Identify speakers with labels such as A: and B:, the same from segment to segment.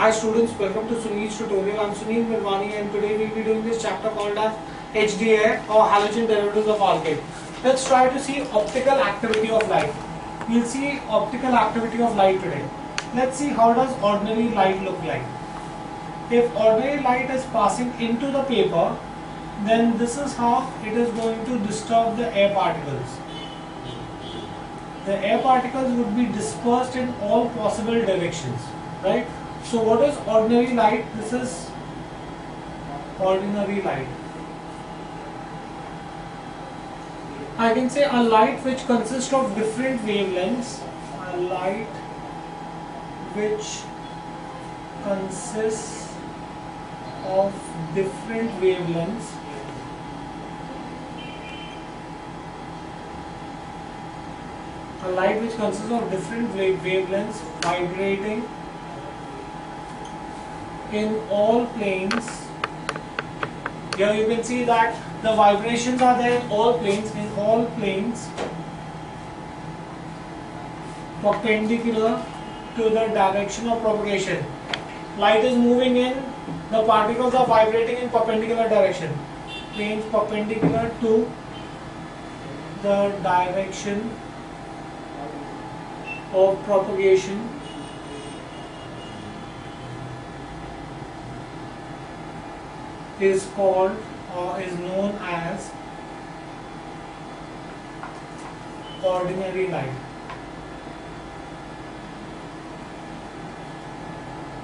A: Hi students, welcome to Sunil's tutorial. I'm Sunil Mirwani and today we'll be doing this chapter called as HDA or halogen derivatives of alkane. Let's try to see optical activity of light. We'll see optical activity of light today. Let's see how does ordinary light look like. If ordinary light is passing into the paper, then this is how it is going to disturb the air particles. The air particles would be dispersed in all possible directions, right? So what is ordinary light? This is ordinary light. I can say a light which consists of different wavelengths. A light which consists of different wavelengths. A light which consists of different wavelengths vibrating in all planes. Here you can see that the vibrations are there in all planes, perpendicular to the direction of propagation. Light is moving in, the particles are vibrating in perpendicular direction. Planes perpendicular to the direction of propagation is called or is known as ordinary light.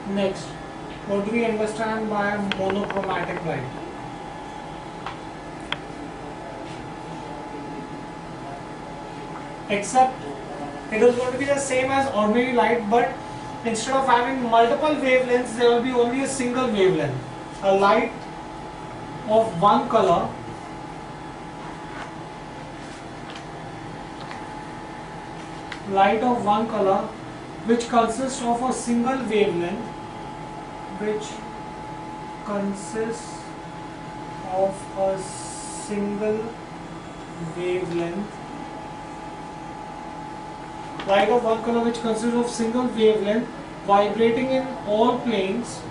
A: Next, what do we understand by monochromatic light? Except it is going to be the same as ordinary light, but instead of having multiple wavelengths, there will be only a single wavelength. A light of one color which consists of a single wavelength, light of one color which consists of single wavelength vibrating in all planes,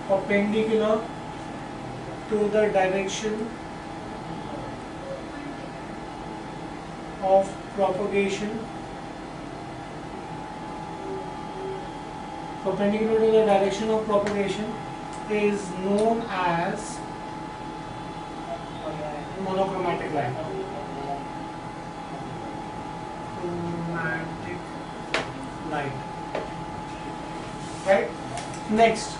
A: perpendicular to the direction of propagation, is known as monochromatic light. Right? Next,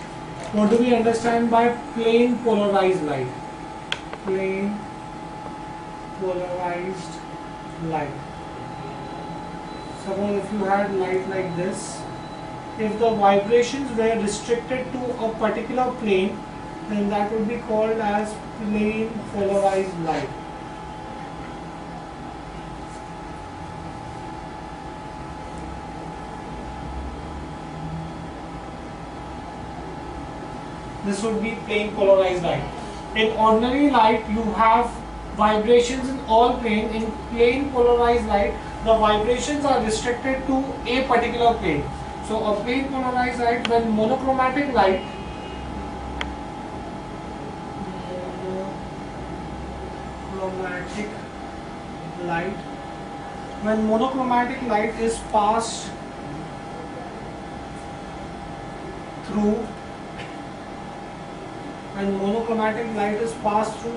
A: what do we understand by plane polarized light? Plane polarized light. Suppose if you had light like this, if the vibrations were restricted to a particular plane, then that would be called as plane polarized light. This would be plane polarized light. In ordinary light, you have vibrations in all planes. In plane polarized light, the vibrations are restricted to a particular plane. So a plane polarized light, when monochromatic light is passed through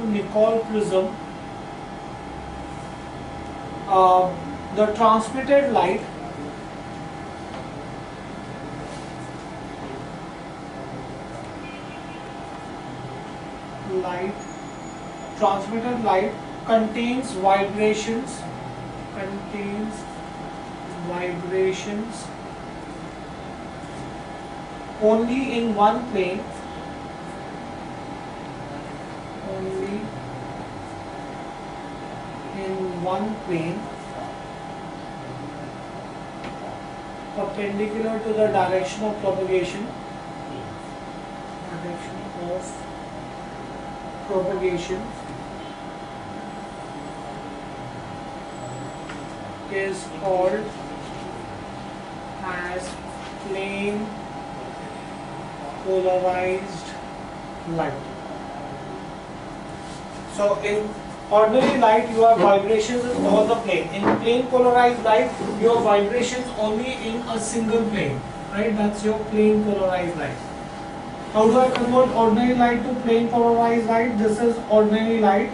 A: Nicol prism, the transmitted light contains vibrations only in one plane, perpendicular to the direction of propagation, is called as plane polarized light. So in ordinary light you have vibrations in all the plane. In plane polarized light you have vibrations only in a single plane, right? That's your plane polarized light. How do I convert ordinary light to plane polarized light? This is ordinary light.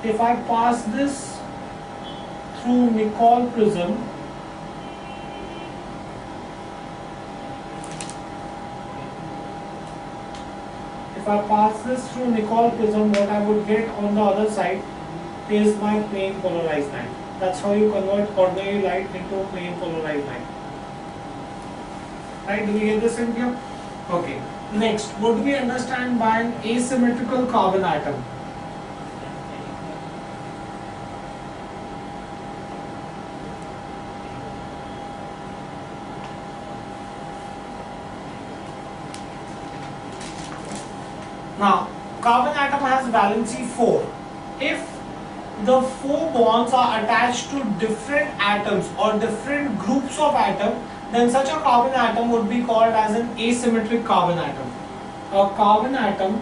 A: If I pass this through Nicol prism, what I would get on the other side is my plane polarized light. That's how you convert ordinary light into a plane polarized light. Right? Do we get this in here? Okay. Next, what do we understand by an asymmetrical carbon atom? Now, carbon atom has valency 4. If the 4 bonds are attached to different atoms or different groups of atoms, then such a carbon atom would be called as an asymmetric carbon atom. A carbon atom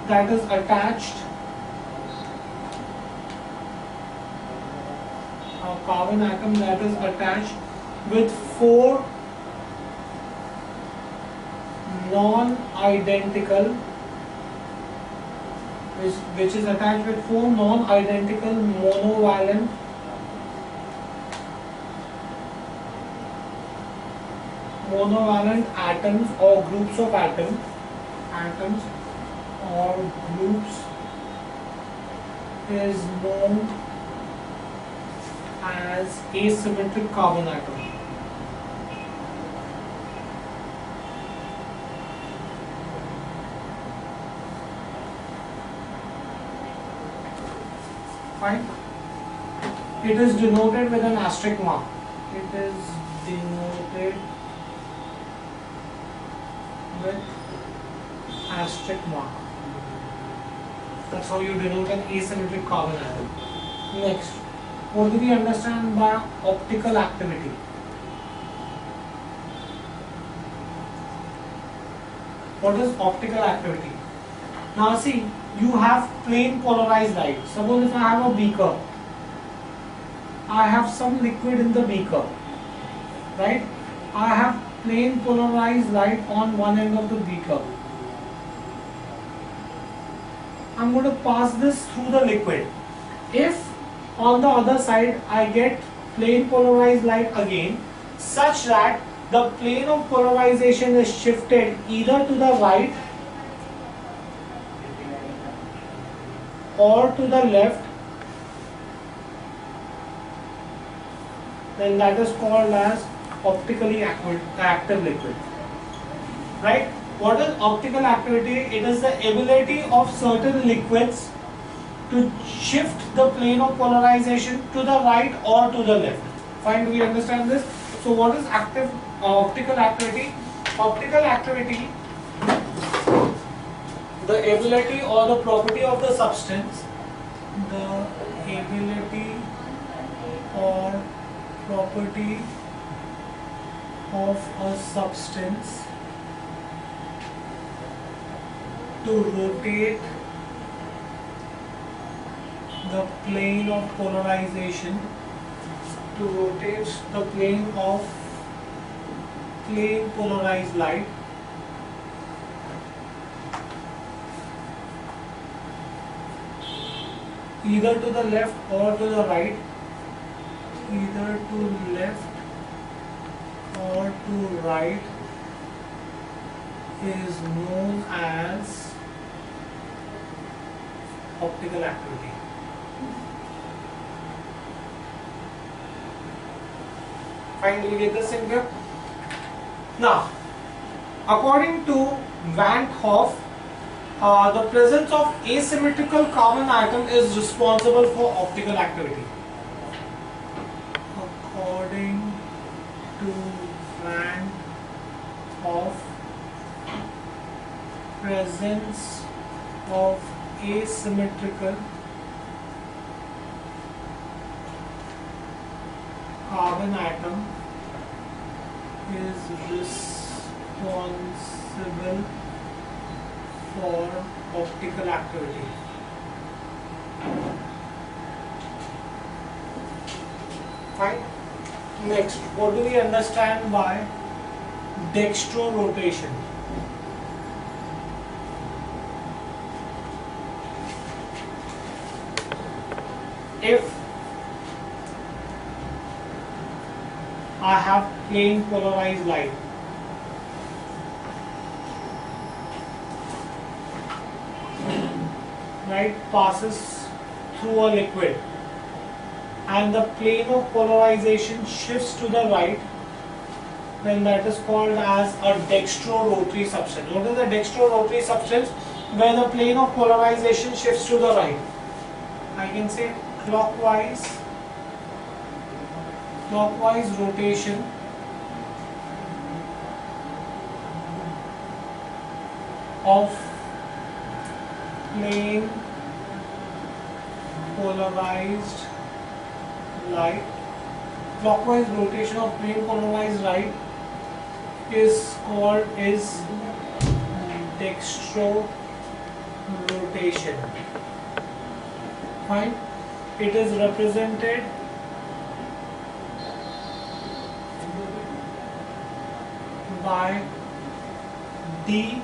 A: that is attached with 4 non-identical, which is attached with 4 non-identical monovalent atoms or groups of atoms is known as asymmetric carbon atom. Fine. It is denoted with an asterisk mark. It is denoted with asterisk mark. That's how you denote an asymmetric carbon atom. Next, what do we understand by optical activity? What is optical activity? Now see, you have plane polarized light. Suppose if I have a beaker, I have some liquid in the beaker, right? I have plane polarized light on one end of the beaker. I'm going to pass this through the liquid. If on the other side I get plane polarized light again, such that the plane of polarization is shifted either to the right or to the left, then that is called as optically active liquid. Right? What is optical activity? It is the ability of certain liquids to shift the plane of polarization to the right or to the left. Fine, do we understand this? So what is optical activity? Optical activity, the ability or the property of the substance, the ability or property of a substance to rotate the plane of polarization, to rotate the plane of plane polarized light either to the left or to the right, either to left or to right, is known as optical activity. Fine, do you get this in here? Now, according to Van 't Hoff, the presence of asymmetrical carbon atom is responsible for optical activity. According to Van 't Hoff, presence of asymmetrical carbon atom is responsible for optical activity. Fine. Next, what do we understand by dextrorotation? If I have plain polarized light, right, passes through a liquid and the plane of polarization shifts to the right, then that is called as a dextrorotary substance. What is a dextrorotary substance? Where the plane of polarization shifts to the right. I can say clockwise rotation of plane polarized light. Clockwise rotation of plane polarized light is called dextrorotation. Fine. It is represented by D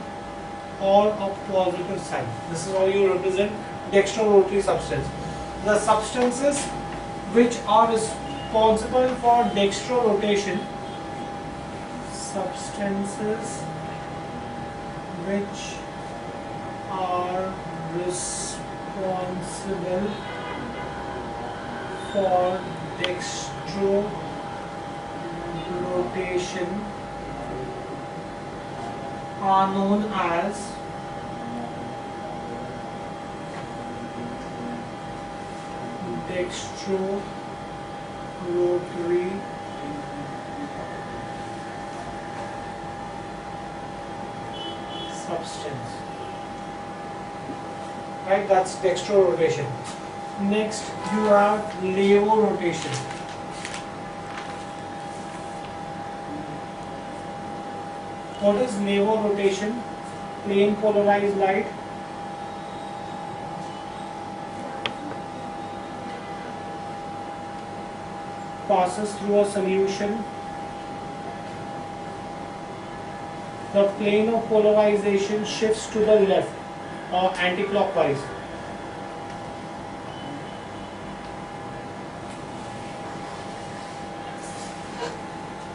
A: or a positive sign. This is how you represent dextrorotary substance. The substances which are responsible for dextrorotation, substances which are responsible for dextrorotation are known as dextrorotary substance. Right, that's dextrorotation. Next, you have levorotation. What is levorotation? Plane polarized light passes through a solution. The plane of polarization shifts to the left or anti-clockwise.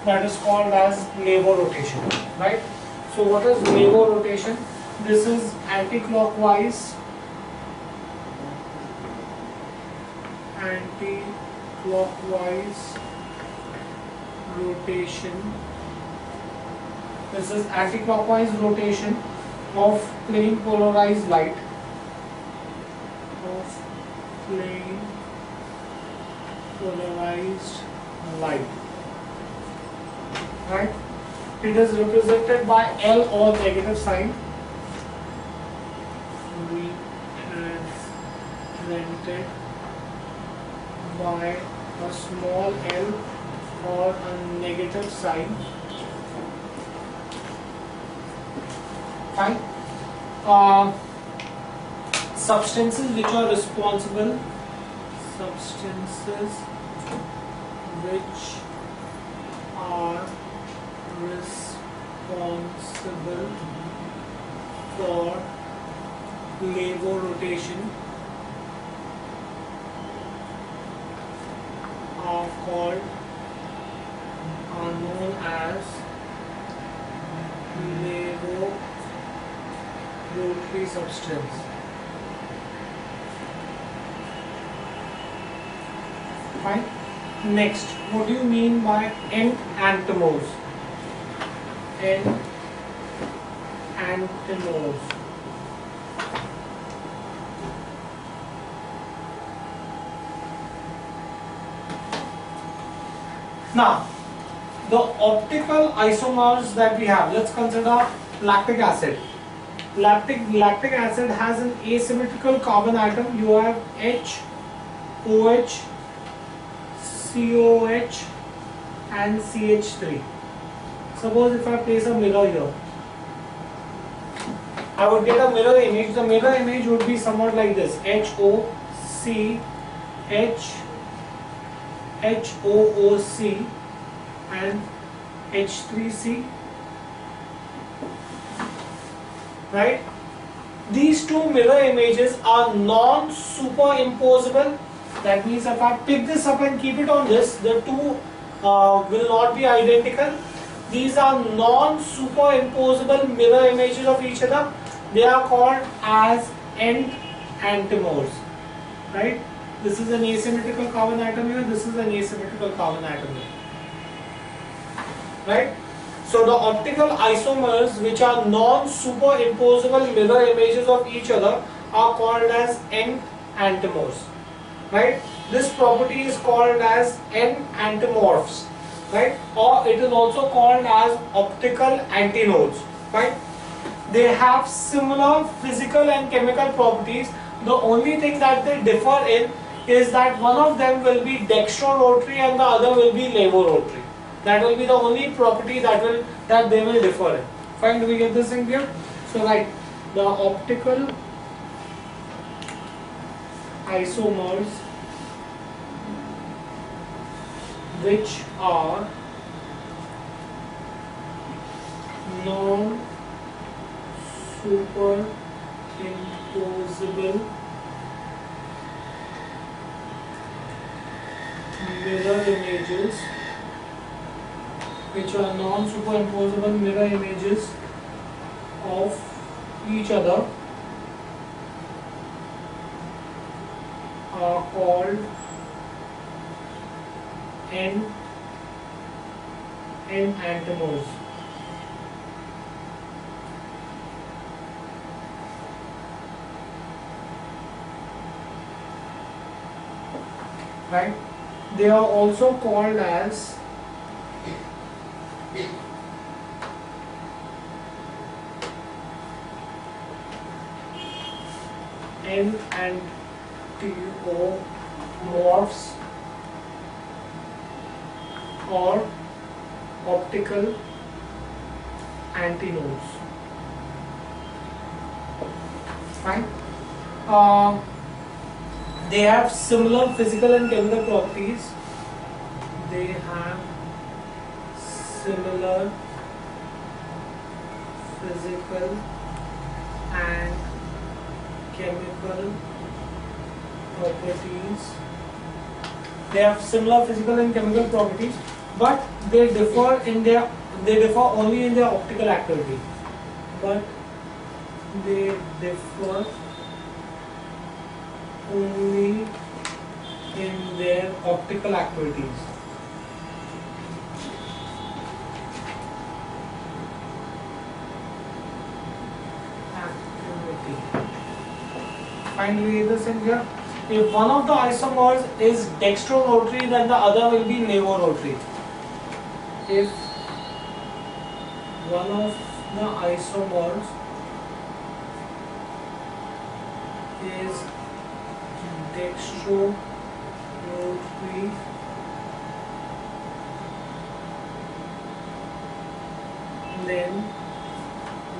A: That is called as levorotation, right? So what is levorotation? This is anti-clockwise rotation. This is anti-clockwise rotation of plane polarized light. Right? It is represented by L or negative sign. Represented by a small l or a negative sign. Fine. Substances which are responsible. Substances which are responsible for levorotation are known as levorotary substance. Fine. Next, what do you mean by enantiomers? Enantiomers. Now, the optical isomers that we have, let's consider lactic acid. Lactic acid has an asymmetrical carbon atom. You have H, OH, COH and CH3. Suppose if I place a mirror here, I would get a mirror image. The mirror image would be somewhat like this: HOC, HOOC and H3C. Right? These two mirror images are non-superimposable. That means if I pick this up and keep it on this, the two will not be identical. These are non-superimposable mirror images of each other. They are called as enantiomers. Right? This is an asymmetrical carbon atom here. This is an asymmetrical carbon atom here. Right? So the optical isomers, which are non-superimposable mirror images of each other, are called as enantiomers. Right? This property is called as enantiomorphs. Right? Or it is also called as optical antinodes. Right? They have similar physical and chemical properties. The only thing that they differ in is that one of them will be dextrorotary and the other will be levorotary. That will be the only property that they will differ in. Fine, do we get this in here? So right, the optical isomers which are non-superimposable mirror images, which are non-superimposable mirror images of each other, are called enantiomers. Right? They are also called as enantiomorphs or optical antinodes. Fine. They have similar physical and chemical properties. They have similar physical and chemical properties. They have similar physical and chemical properties, but they differ only in their optical activity. But they differ only in their optical activities. Finally, this in here. If one of the isomers is dextrorotary, then the other will be levorotary. If one of the isomers is dextrorotary, then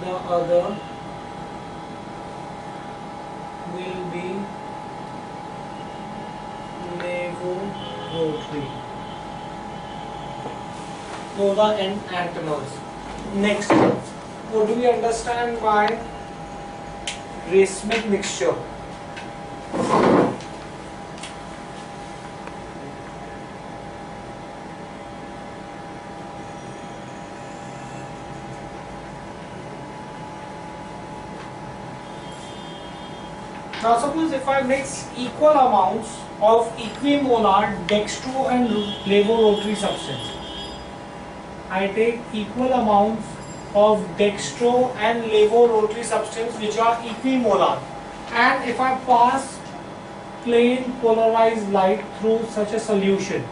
A: the other will be levorotary. Those are enantiomers. Next, what do we understand by racemic mixture? Now suppose if I mix equal amounts of equimolar dextro and levorotary substance. I take equal amounts of dextro and levorotary substance which are equimolar, and if I pass plain polarized light through such a solution,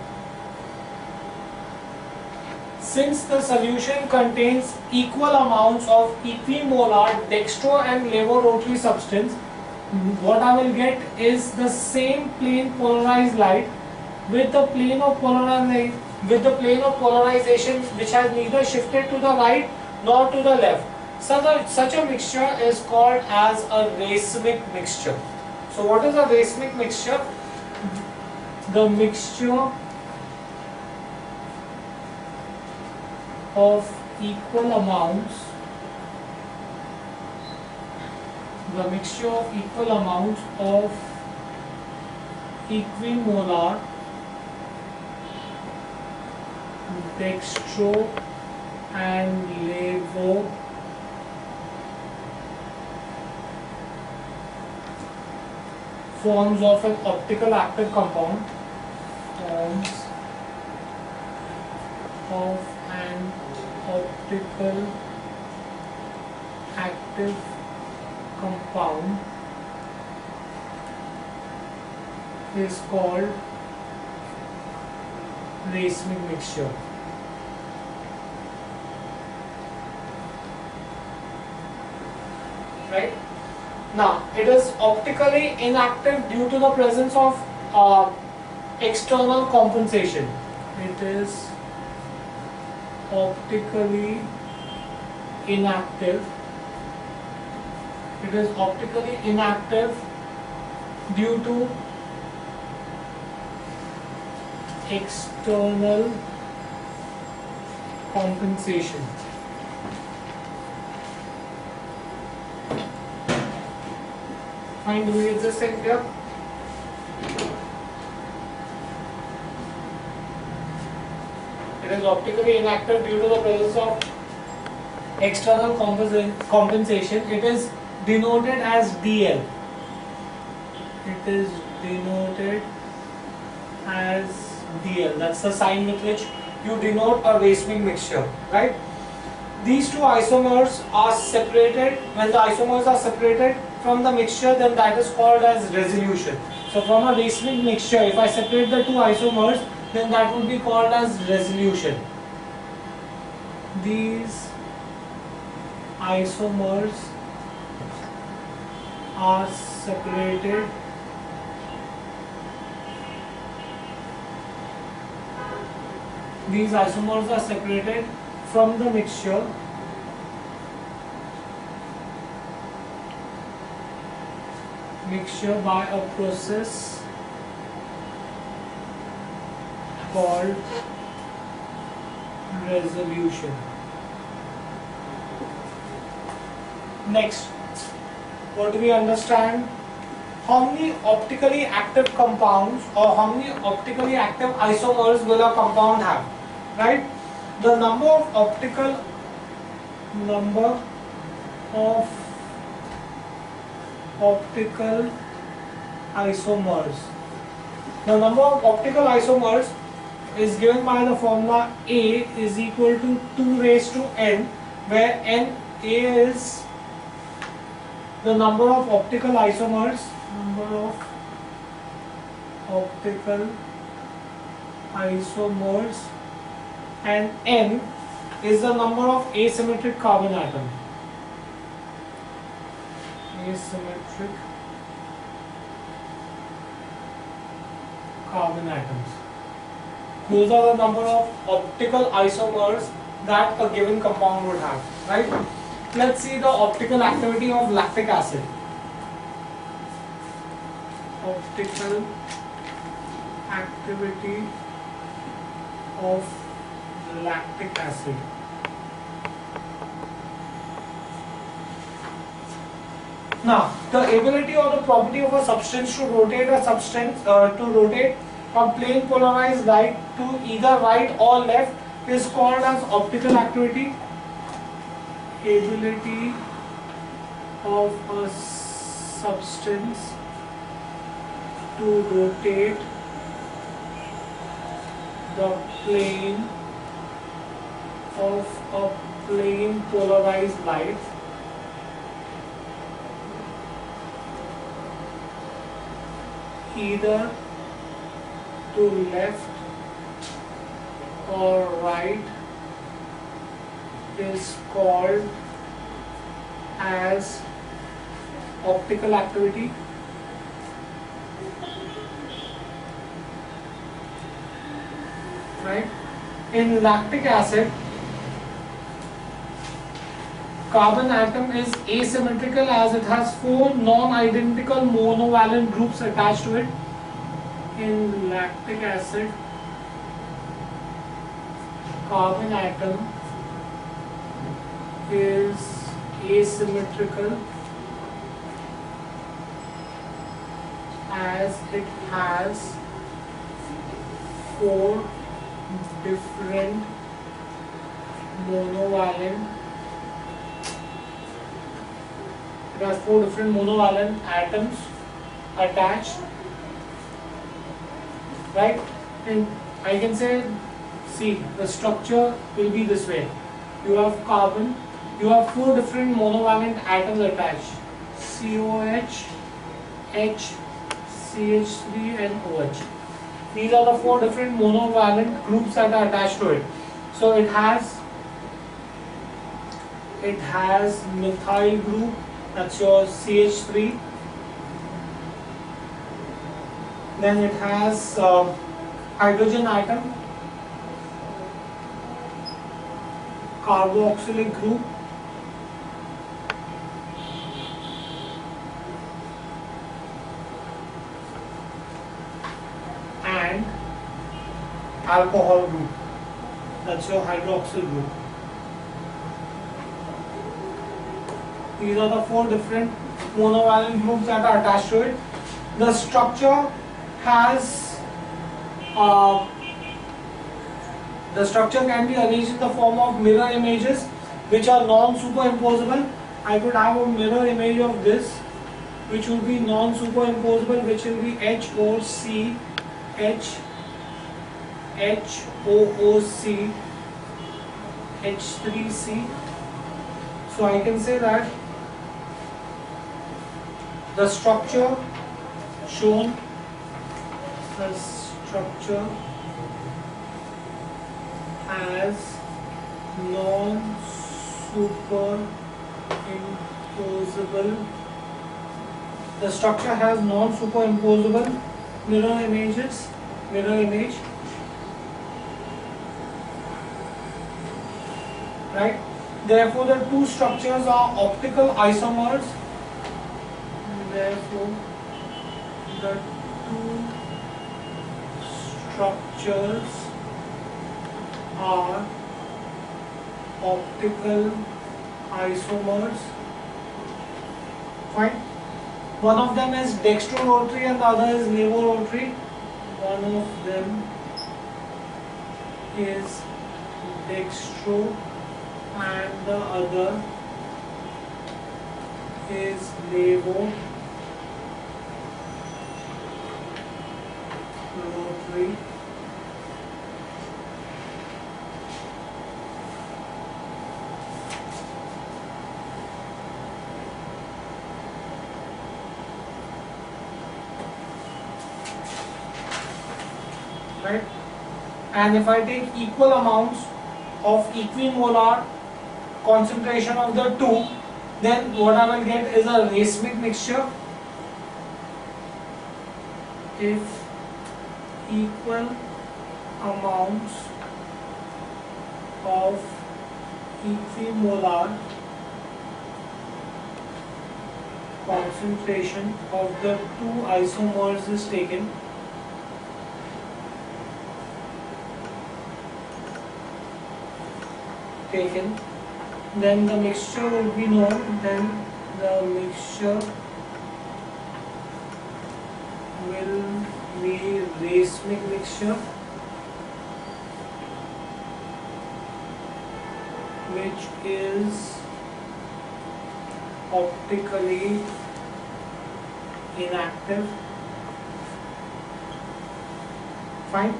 A: Since the solution contains equal amounts of equimolar dextro and levorotary substance, what I will get is the same plane polarized light with the plane of polarization which has neither shifted to the right nor to the left. Such a mixture is called as a racemic mixture. So what is a racemic mixture? The mixture of equal amounts of equimolar dextro and levo forms of an optical active compound is called racemic mixture. Right? Now, it is optically inactive due to the presence of external compensation. It is optically inactive. It is optically inactive due to external compensation. Fine, do we exist in here? It is optically inactive due to the presence of external compensation. It is denoted as DL. It is denoted as DL. That's the sign with which you denote a racemic mixture, right? These two isomers are separated. When the isomers are separated from the mixture, then that is called as resolution. So from a racemic mixture, if I separate the two isomers, then that would be called as resolution. These isomers are separated from the mixture by a process called resolution. Next, what do we understand? How many optically active compounds or how many optically active isomers will a compound have? Right? The number of optical isomers. The number of optical isomers is given by the formula A is equal to 2 raised to n, where n A is the number of optical isomers, and n is the number of asymmetric carbon atoms. Those are the number of optical isomers that a given compound would have, right? Let's see the optical activity of lactic acid. Optical activity of lactic acid. Now, the ability or the property of a substance to rotate a plane polarized light to either right or left is called as optical activity. Ability of a substance to rotate the plane of a plane polarized light either to left or right is called as optical activity. Right? In lactic acid, carbon atom is asymmetrical as it has 4 non-identical monovalent groups attached to it. In lactic acid, carbon atom is asymmetrical as it has 4 different monovalent atoms attached, right? And I can say, see, the structure will be this way. You have carbon, you have 4 different monovalent atoms attached, COH, H, CH3 and OH. These are the 4 different monovalent groups that are attached to it. So it has methyl group, that's your CH3. Then it has hydrogen atom, carboxylic group, and alcohol group, that's your hydroxyl group. These are the 4 different monovalent groups that are attached to it. The structure has the structure can be arranged in the form of mirror images which are non-superimposable. I could have a mirror image of this which will be non-superimposable, which will be HOC, HOOC, H3C. So I can say that the structure shown, the structure has non-superimposable. The structure has non-superimposable mirror image. Right? Therefore, the 2 structures are optical isomers. Therefore, the 2 structures are optical isomers. Fine. One of them is dextrorotary and the other is levorotary. One of them is dextro and the other is levorotary. Right? And if I take equal amounts of equimolar concentration of the 2, then what I will get is a racemic mixture. If equal amounts of equimolar concentration of the 2 isomers is taken, then the mixture will be known. Then the mixture will be racemic mixture, which is optically inactive. Fine.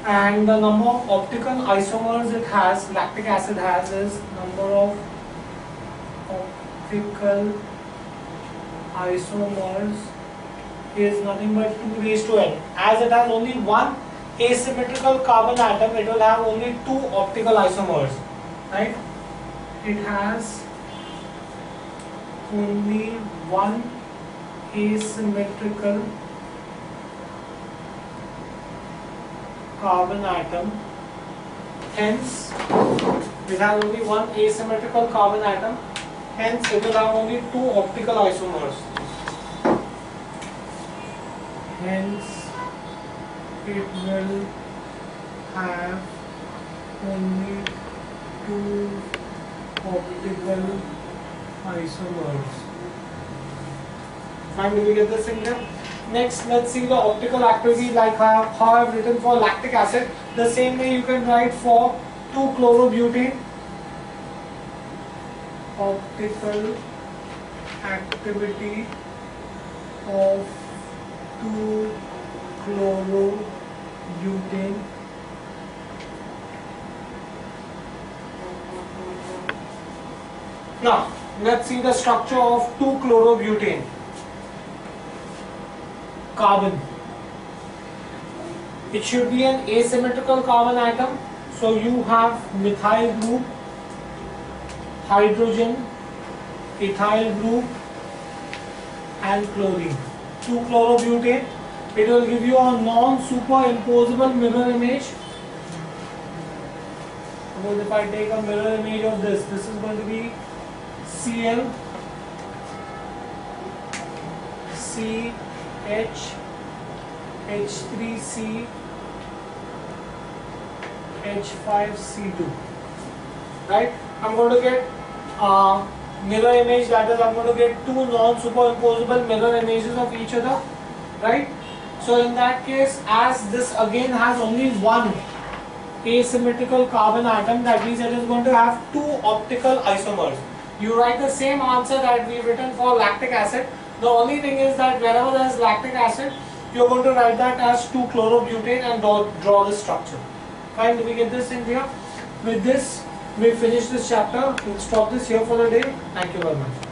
A: And the number of optical isomers it has, lactic acid has, is number of optical isomers is nothing but 2 raised to n. As it has only one asymmetrical carbon atom, it will have only 2 optical isomers, right? it has only one asymmetrical carbon atom. Hence, it has only one asymmetrical carbon atom. Hence, it will have only two optical isomers. Hence, it will have only two optical isomers. Fine, do we get this in here? Next, let's see the optical activity like how I've written for lactic acid. The same way you can write for 2-chlorobutane. Optical activity of 2-chlorobutane. Now, let's see the structure of 2-chlorobutane. Carbon. It should be an asymmetrical carbon atom. So you have methyl group, hydrogen, ethyl group, and chlorine. 2-chlorobutane. It will give you a non-superimposable mirror image. Suppose if I take a mirror image of this is going to be Cl, CH, H3C, H5C2. Right? I'm going to get mirror image, that is I'm going to get two non-superimposable mirror images of each other. Right? So in that case, as this again has only one asymmetrical carbon atom, that means it is going to have two optical isomers. You write the same answer that we've written for lactic acid. The only thing is that wherever there is lactic acid, you're going to write that as 2-chlorobutane and draw the structure. Fine, do we get this in here? With this, we finish this chapter. We'll stop this here for the day. Thank you very much.